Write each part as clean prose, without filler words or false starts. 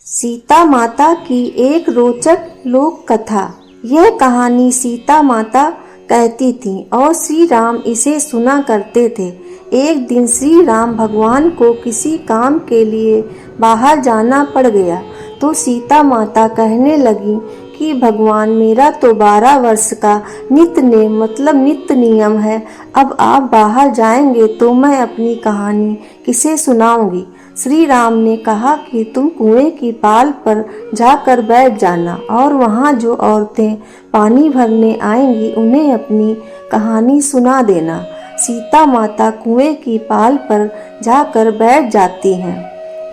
सीता माता की एक रोचक लोक कथा। यह कहानी सीता माता कहती थी और श्री राम इसे सुना करते थे। एक दिन श्री राम भगवान को किसी काम के लिए बाहर जाना पड़ गया तो सीता माता कहने लगी कि भगवान, मेरा तो 12 वर्ष का नित्य नियम है। अब आप बाहर जाएंगे तो मैं अपनी कहानी किसे सुनाऊंगी। श्री राम ने कहा कि तुम कुएं की पाल पर जाकर बैठ जाना और वहां जो औरतें पानी भरने आएंगी उन्हें अपनी कहानी सुना देना। सीता माता कुएं की पाल पर जाकर बैठ जाती हैं।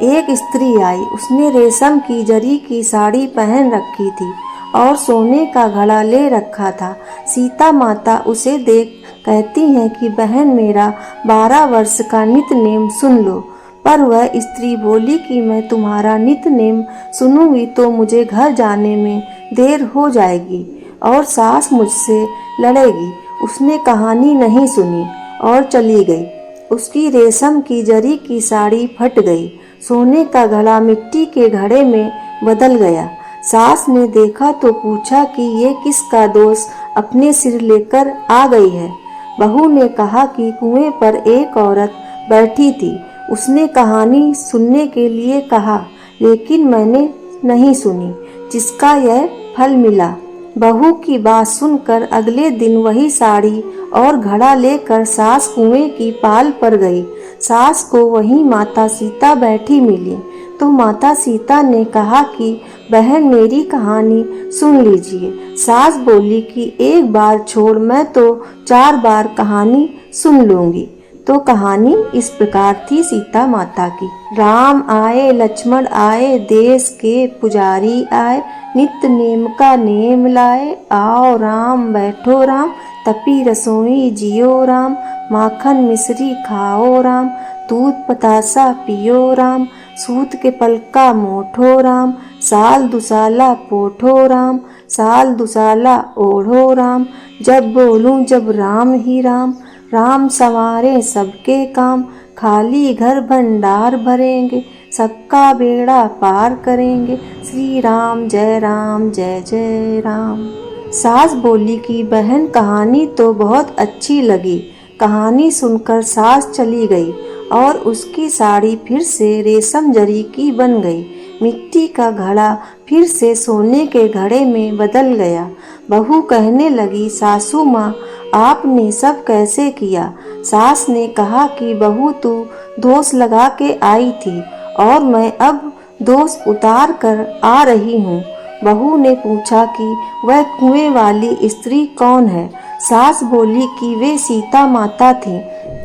एक स्त्री आई, उसने रेशम की जरी की साड़ी पहन रखी थी और सोने का घड़ा ले रखा था। सीता माता उसे देख कहती हैं कि बहन, मेरा 12 वर्ष का नित्य नेम सुन लो। पर वह स्त्री बोली कि मैं तुम्हारा नित्य नेम सुनूंगी तो मुझे घर जाने में देर हो जाएगी और सास मुझसे लड़ेगी। उसने कहानी नहीं सुनी और चली गई। उसकी रेशम की जरी की साड़ी फट गई, सोने का घड़ा मिट्टी के घड़े में बदल गया। सास ने देखा तो पूछा कि ये किसका दोष अपने सिर लेकर आ गई है। बहू ने कहा कि कुएं पर एक औरत बैठी थी, उसने कहानी सुनने के लिए कहा, लेकिन मैंने नहीं सुनी, जिसका यह फल मिला। बहू की बात सुनकर अगले दिन वही साड़ी और घड़ा लेकर सास कुएं की पाल पर गई। सास को वहीं माता सीता बैठी मिली तो माता सीता ने कहा कि बहन, मेरी कहानी सुन लीजिए। सास बोली कि एक बार छोड़, मैं तो 4 बार कहानी सुन लूंगी। तो कहानी इस प्रकार थी सीता माता की। राम आए लक्ष्मण आए, देश के पुजारी आए, नित्य नेम का नेम लाए। आओ राम बैठो राम, तपी रसोई जियो राम, माखन मिश्री खाओ राम, दूध बतासा पियो राम, सूत के पलका मोठो राम, साल दुसाला पोठो राम, साल दुसाला ओढ़ो राम। जब बोलूं जब राम ही राम, राम संवारे सबके काम, खाली घर भंडार भरेंगे, सबका बेड़ा पार करेंगे। श्री राम जय जय राम। सास बोली कि बहन, कहानी तो बहुत अच्छी लगी। कहानी सुनकर सास चली गई और उसकी साड़ी फिर से रेशम जरी की बन गई। मिट्टी का घड़ा फिर से सोने के घड़े में बदल गया। बहू कहने लगी, सासू माँ, आपने सब कैसे किया। सास ने कहा कि बहू, तू दोष लगा के आई थी और मैं अब दोष उतार कर आ रही हूँ। बहू ने पूछा कि वह कुएं वाली स्त्री कौन है। सास बोली कि वे सीता माता थी।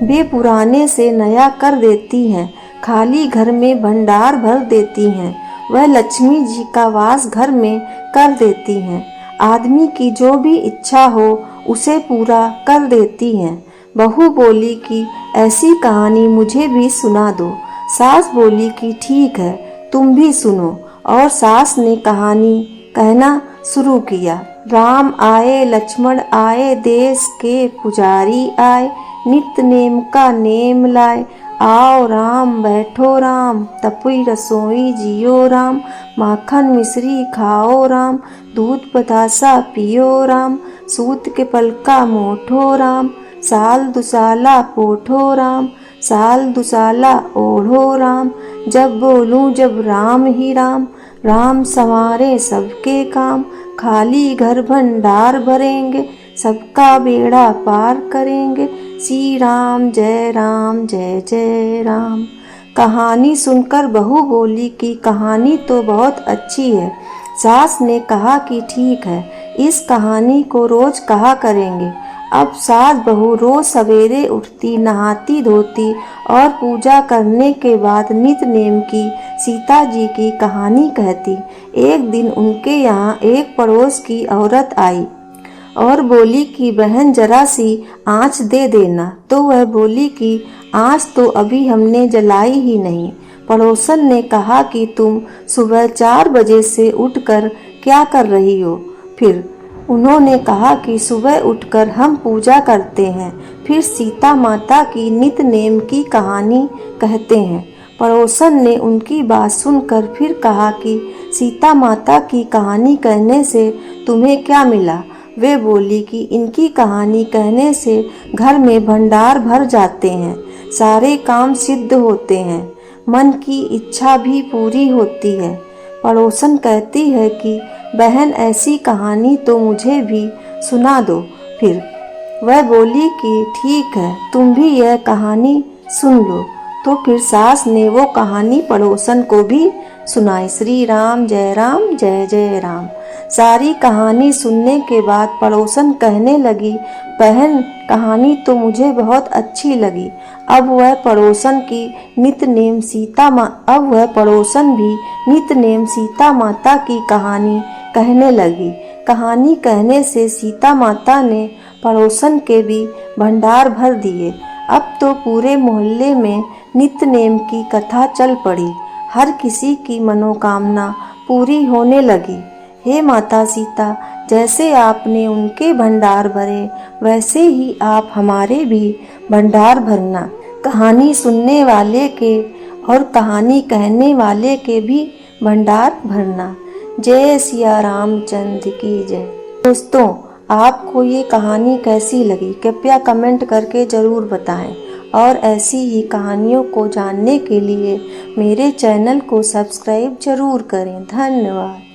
वे पुराने से नया कर देती हैं, खाली घर में भंडार भर देती हैं। वह लक्ष्मी जी का वास घर में कर देती हैं। आदमी की जो भी इच्छा हो उसे पूरा कर देती हैं। बहू बोली कि ऐसी कहानी मुझे भी सुना दो। सास बोली कि ठीक है, तुम भी सुनो। और सास ने कहानी कहना शुरू किया। राम आए लक्ष्मण आए, देश के पुजारी आए, नित्य नेम का नेम लाए। आओ राम बैठो राम, तपी रसोई जियो राम, माखन मिश्री खाओ राम, दूध बतासा पियो राम, सूत के पलका मोठो राम, साल दुसाला पोठो राम, साल दुसाला ओढ़ो राम। जब बोलूं जब राम ही राम, राम संवारे सबके काम, खाली घर भंडार भरेंगे, सबका बेड़ा पार करेंगे। श्री राम जय जय राम। कहानी सुनकर बहू बोली कि कहानी तो बहुत अच्छी है। सास ने कहा कि ठीक है, इस कहानी को रोज कहा करेंगे। अब सास बहू रोज सवेरे उठती, नहाती धोती और पूजा करने के बाद नित्य नेम की सीता जी की कहानी कहती। एक दिन उनके यहाँ एक पड़ोस की औरत आई और बोली कि बहन, जरा सी आँच दे देना। तो वह बोली कि आँच तो अभी हमने जलाई ही नहीं। पड़ोसन ने कहा कि तुम सुबह 4 बजे से उठकर क्या कर रही हो। फिर उन्होंने कहा कि सुबह उठकर हम पूजा करते हैं, फिर सीता माता की नित्य नेम की कहानी कहते हैं। पड़ोसन ने उनकी बात सुनकर फिर कहा कि सीता माता की कहानी कहने से तुम्हें क्या मिला? वे बोली कि इनकी कहानी कहने से घर में भंडार भर जाते हैं, सारे काम सिद्ध होते हैं, मन की इच्छा भी पूरी होती है। पड़ोसन कहती है कि बहन ऐसी कहानी तो मुझे भी सुना दो फिर। वह बोली कि ठीक है, तुम भी यह कहानी सुन लो। तो फिर सास ने वो कहानी पड़ोसन को भी सुनाई। श्री राम जय जय राम। सारी कहानी सुनने के बाद पड़ोसन कहने लगी, बहन कहानी तो मुझे बहुत अच्छी लगी। अब वह पड़ोसन भी नित्य नेम सीता माता की कहानी कहने लगी। कहानी कहने से सीता माता ने पड़ोसन के भी भंडार भर दिए। अब तो पूरे मोहल्ले में नित्य नेम की कथा चल पड़ी। हर किसी की मनोकामना पूरी होने लगी। हे माता सीता, जैसे आपने उनके भंडार भरे, वैसे ही आप हमारे भी भंडार भरना। कहानी सुनने वाले के और कहानी कहने वाले के भी भंडार भरना। जय सिया रामचंद्र की जय। दोस्तों, आपको ये कहानी कैसी लगी कृपया कमेंट करके ज़रूर बताएं और ऐसी ही कहानियों को जानने के लिए मेरे चैनल को सब्सक्राइब जरूर करें। धन्यवाद।